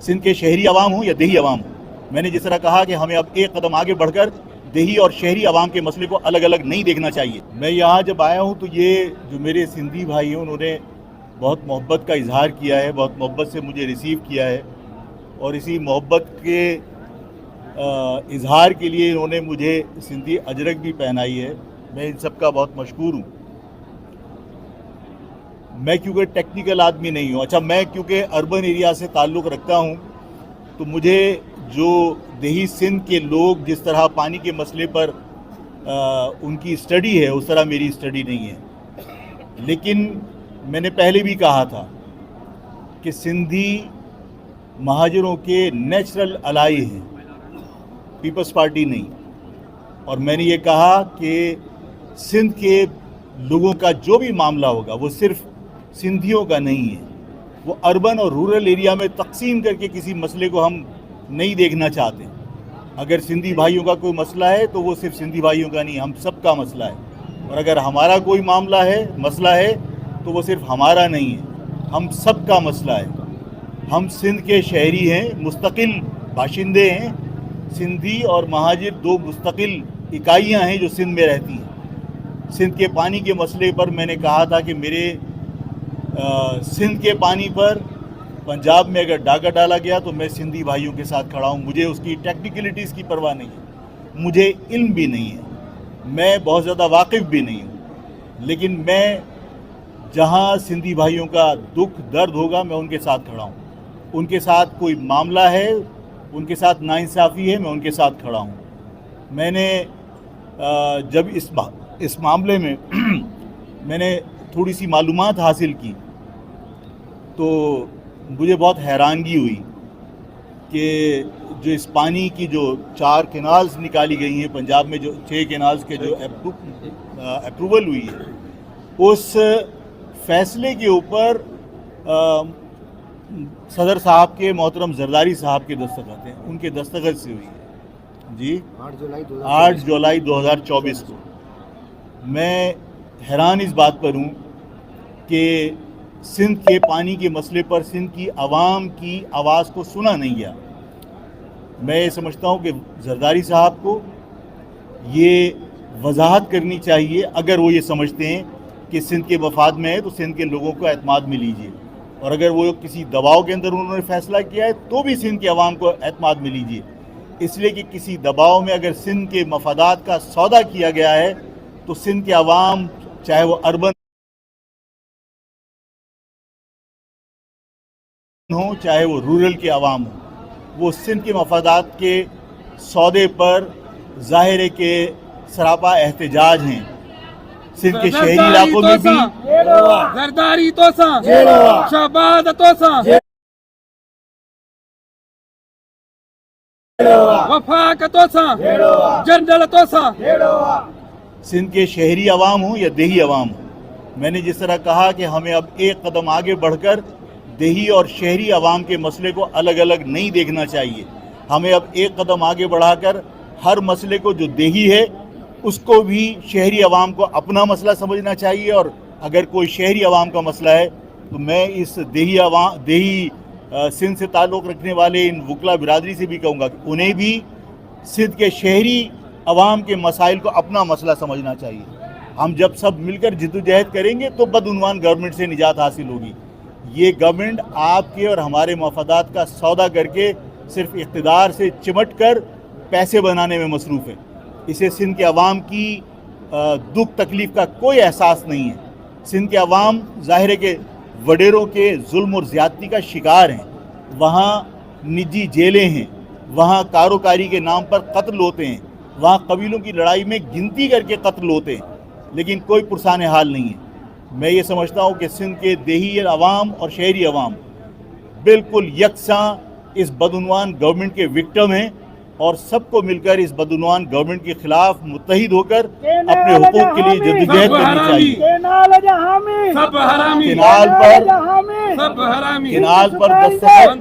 सिंध के शहरी अवाम हूँ या देही अवाम हूँ, मैंने जिस तरह कहा कि हमें अब एक कदम आगे बढ़कर देही और शहरी अवाम के मसले को अलग अलग नहीं देखना चाहिए। मैं यहाँ जब आया हूँ तो ये जो मेरे सिंधी भाई हैं उन्होंने बहुत मोहब्बत का इजहार किया है, बहुत मोहब्बत से मुझे रिसीव किया है और इसी मोहब्बत के इजहार के लिए इन्होंने मुझे सिंधी अजरक भी पहनाई है। मैं इन सब का बहुत मशकूर हूँ। मैं क्योंकि टेक्निकल आदमी नहीं हूँ, अच्छा मैं क्योंकि अर्बन एरिया से ताल्लुक़ रखता हूँ तो मुझे जो देही सिंध के लोग जिस तरह पानी के मसले पर उनकी स्टडी है उस तरह मेरी स्टडी नहीं है। लेकिन मैंने पहले भी कहा था कि सिंधी महाजरों के नेचुरल अलाई हैं, पीपल्स पार्टी नहीं। और मैंने ये कहा कि सिंध के लोगों का जो भी मामला होगा वो सिर्फ सिंधियों का नहीं है, वो अर्बन और रूरल एरिया में तकसीम करके किसी मसले को हम नहीं देखना चाहते। अगर सिंधी भाइयों का कोई मसला है तो वो सिर्फ सिंधी भाइयों का नहीं, हम सब का मसला है। और अगर हमारा कोई मामला है, मसला है तो वो सिर्फ हमारा नहीं है, हम सब का मसला है। हम सिंध के शहरी हैं, मुस्तकिल बाशिंदे हैं। सिंधी और महाजिर दो मुस्तकिल इकाइयाँ हैं जो सिंध में रहती हैं। सिंध के पानी के मसले पर मैंने कहा था कि मेरे सिंध के पानी पर पंजाब में अगर डाका डाला गया तो मैं सिंधी भाइयों के साथ खड़ा हूँ। मुझे उसकी टेक्निकलिटीज़ की परवाह नहीं है, मुझे इल्म भी नहीं है, मैं बहुत ज़्यादा वाकिफ़ भी नहीं हूँ। लेकिन मैं जहाँ सिंधी भाइयों का दुख दर्द होगा मैं उनके साथ खड़ा हूँ। उनके साथ कोई मामला है, उनके साथ नाइंसाफ़ी है, मैं उनके साथ खड़ा हूँ। मैंने जब इस मामले में मैंने थोड़ी सी मालूमात हासिल की तो मुझे बहुत हैरानगी हुई कि जो इस पानी की जो 4 कैनाल्स निकाली गई हैं पंजाब में, जो 6 कैनाल्स के जो अप्रूवल हुई है, उस फैसले के ऊपर सदर साहब के मोहतरम जरदारी साहब के दस्तखत हैं, उनके दस्तखत से हुई है जी 8 जुलाई 2024 को। मैं हैरान इस बात पर हूँ कि सिंध के पानी के मसले पर सिंध की आवाम की आवाज़ को सुना नहीं गया। मैं ये समझता हूँ कि जरदारी साहब को ये वजाहत करनी चाहिए, अगर वो ये समझते हैं कि सिंध के मफाद में है तो सिंध के लोगों को एतमाद में लीजिए, और अगर वो किसी दबाव के अंदर उन्होंने फैसला किया है तो भी सिंध के अवाम को एतमाद में लीजिए। इसलिए कि किसी दबाव में अगर सिंध के मफादात का सौदा किया गया है तो सिंध के अवाम, चाहे वो अर्बन हो चाहे वो रूरल के अवाम हो, वो सिंध के मफादात के सौदे पर ज़ाहिर है कि सरापा एहतजाज हैं। सिंध के शहरी इलाकों में भी जरदारी तोसा, शहबाज तोसा, वफाक तोसा, जनरल तोसा। सिंध के शहरी अवाम हूँ या देही अवाम हूँ, मैंने जिस तरह कहा कि हमें अब एक कदम आगे बढ़कर देही और शहरी अवाम के मसले को अलग अलग नहीं देखना चाहिए। हमें अब एक कदम आगे बढ़ाकर हर मसले को जो देही है उसको भी शहरी अवाम को अपना मसला समझना चाहिए। और अगर कोई शहरी अवाम का मसला है तो मैं इस देही सिंध से ताल्लुक़ रखने वाले इन वकला बिरादरी से भी कहूँगा कि उन्हें भी सिंध के शहरी अवाम के मसाइल को अपना मसला समझना चाहिए। हम जब सब मिलकर जिद्दोजहद करेंगे तो बदउनवान गवर्नमेंट से निजात हासिल होगी। ये गवर्नमेंट आपके और हमारे मफादात का सौदा करके सिर्फ इक़्तिदार से चिमट कर पैसे बनाने में मसरूफ़ है। इसे सिंध के अवाम की दुख तकलीफ़ का कोई एहसास नहीं है। सिंध के अवाम ज़ाहिर है कि वडेरों के जुल्म और ज़्यादती का शिकार हैं। वहाँ निजी जेलें हैं, वहाँ कारोकारी के नाम पर कत्ल होते हैं, वहाँ कबीलों की लड़ाई में गिनती करके कत्ल होते हैं, लेकिन कोई पुरसाने हाल नहीं है। मैं ये समझता हूँ कि सिंध के देही अवाम और शहरी अवाम बिल्कुल यकसां इस बदउनवान गवर्नमेंट के विक्टिम हैं और सबको मिलकर इस बदउनवान गवर्नमेंट के खिलाफ मुत्तहिद होकर अपने हुकूक के लिए जद्दोजहद करनी चाहिए। किनाल पर दस्तखत